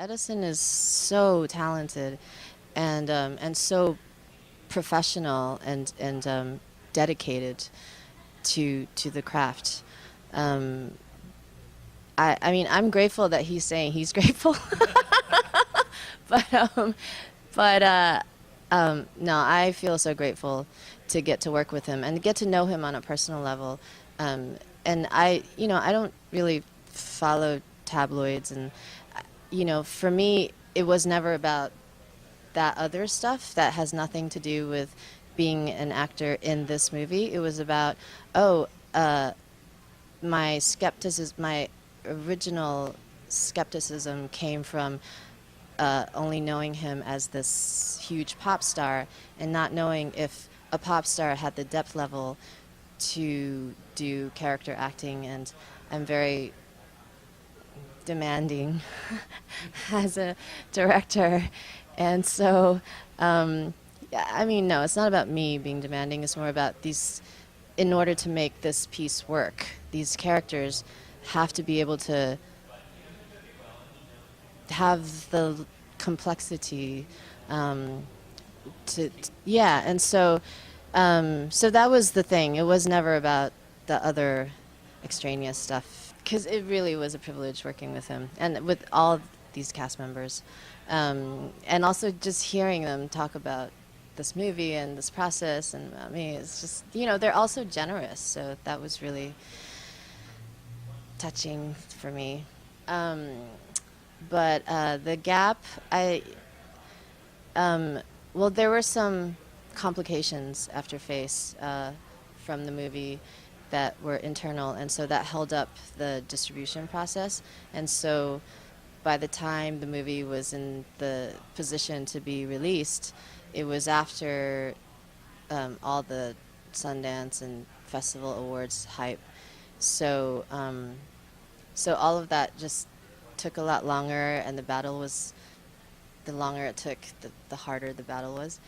Edison is so talented and so professional and dedicated to the craft. Um, I mean, I'm grateful that he's saying he's grateful, but no, I feel so grateful to get to work with him and get to know him on a personal level. And I don't really follow tabloids, and for me, it was never about that other stuff that has nothing to do with being an actor in this movie. It was about, oh, my skepticism, my original skepticism came from only knowing him as this huge pop star and not knowing if a pop star had the depth level to do character acting. And I'm very demanding as a director. And so, yeah, I mean, no, it's not about me being demanding. It's more about these, in order to make this piece work, these characters have to be able to have the complexity yeah. And so that was the thing. It was never about the other extraneous stuff, because it really was a privilege working with him and with all these cast members, and also just hearing them talk about this movie and this process. And I mean, it's just, they're also generous, so that was really touching for me. But the gap, well, there were some complications after Face from the movie that were internal, and so that held up the distribution process. And so by the time the movie was in the position to be released, it was after all the Sundance and Festival Awards hype. So, so all of that just took a lot longer, and the longer it took, the harder the battle was.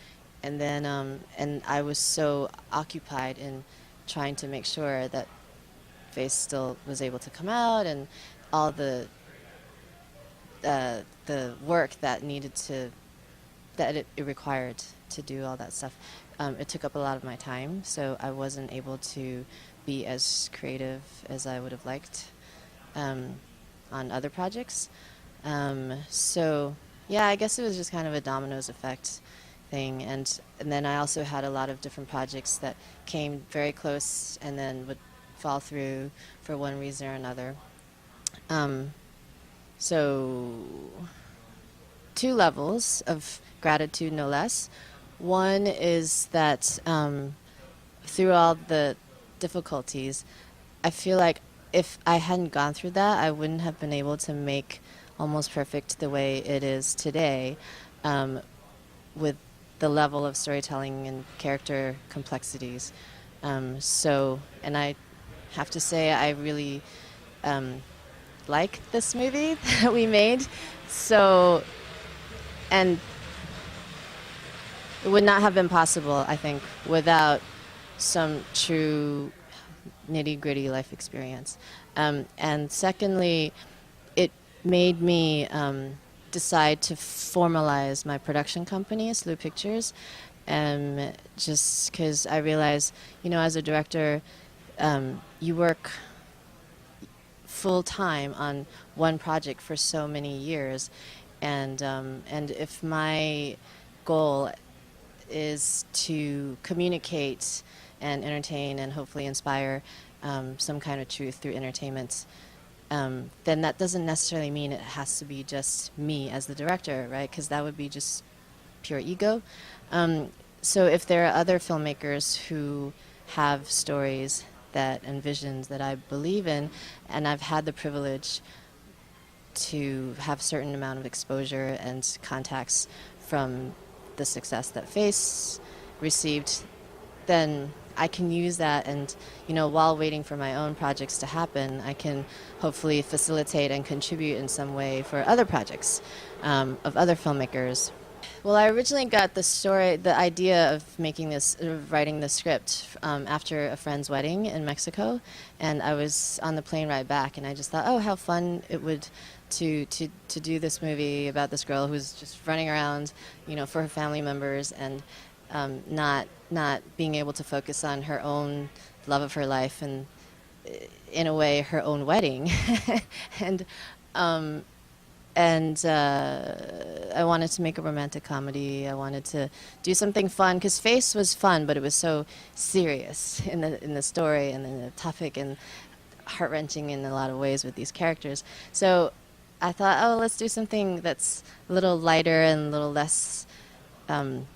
And then, and I was so occupied in trying to make sure that Face still was able to come out, and all the work that it required to do all that stuff. It took up a lot of my time, so I wasn't able to be as creative as I would have liked on other projects. So yeah, I guess it was just kind of a dominoes effect thing, and then I also had a lot of different projects that came very close and then would fall through for one reason or another. So two levels of gratitude, no less. One is that through all the difficulties, I feel like if I hadn't gone through that, I wouldn't have been able to make Almost Perfect the way it is today, with the level of storytelling and character complexities. And I have to say, I really like this movie that we made. So, and it would not have been possible, I think, without some true nitty-gritty life experience. And secondly, it made me decide to formalize my production company, Slew Pictures, just because I realized, as a director, you work full-time on one project for so many years, and if my goal is to communicate and entertain and hopefully inspire some kind of truth through entertainment, then that doesn't necessarily mean it has to be just me as the director, right? Because that would be just pure ego. So if there are other filmmakers who have stories and visions that I believe in, and I've had the privilege to have certain amount of exposure and contacts from the success that Face received, then I can use that, and while waiting for my own projects to happen, I can hopefully facilitate and contribute in some way for other projects of other filmmakers. Well, I originally got the idea of making this, writing the script after a friend's wedding in Mexico, and I was on the plane ride back, and I just thought, oh, how fun it would to do this movie about this girl who's just running around, for her family members, and not being able to focus on her own love of her life and, in a way, her own wedding, and. Um, and I wanted to make a romantic comedy. I wanted to do something fun because Face was fun, but it was so serious in the story and in the topic and heart wrenching in a lot of ways with these characters. So I thought, oh, let's do something that's a little lighter and a little less um,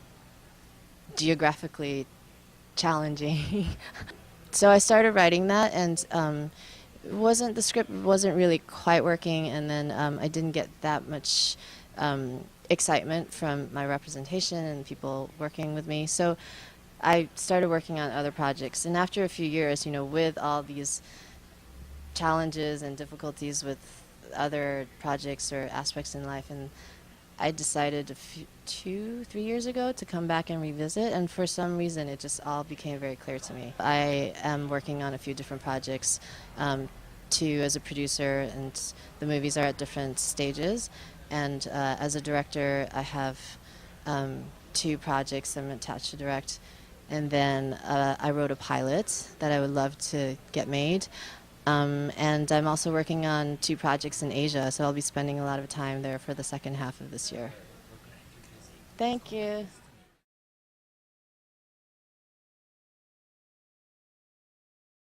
geographically challenging. So I started writing that, and wasn't the script wasn't really quite working, and then I didn't get that much excitement from my representation and people working with me. So I started working on other projects, and after a few years, with all these challenges and difficulties with other projects or aspects in life, and I decided 2, 3 years ago to come back and revisit, and for some reason it just all became very clear to me. I am working on a few different projects, too, as a producer, and the movies are at different stages. And as a director, I have 2 projects I'm attached to direct, and then I wrote a pilot that I would love to get made. And I'm also working on 2 projects in Asia, so I'll be spending a lot of time there for the second half of this year. Thank you.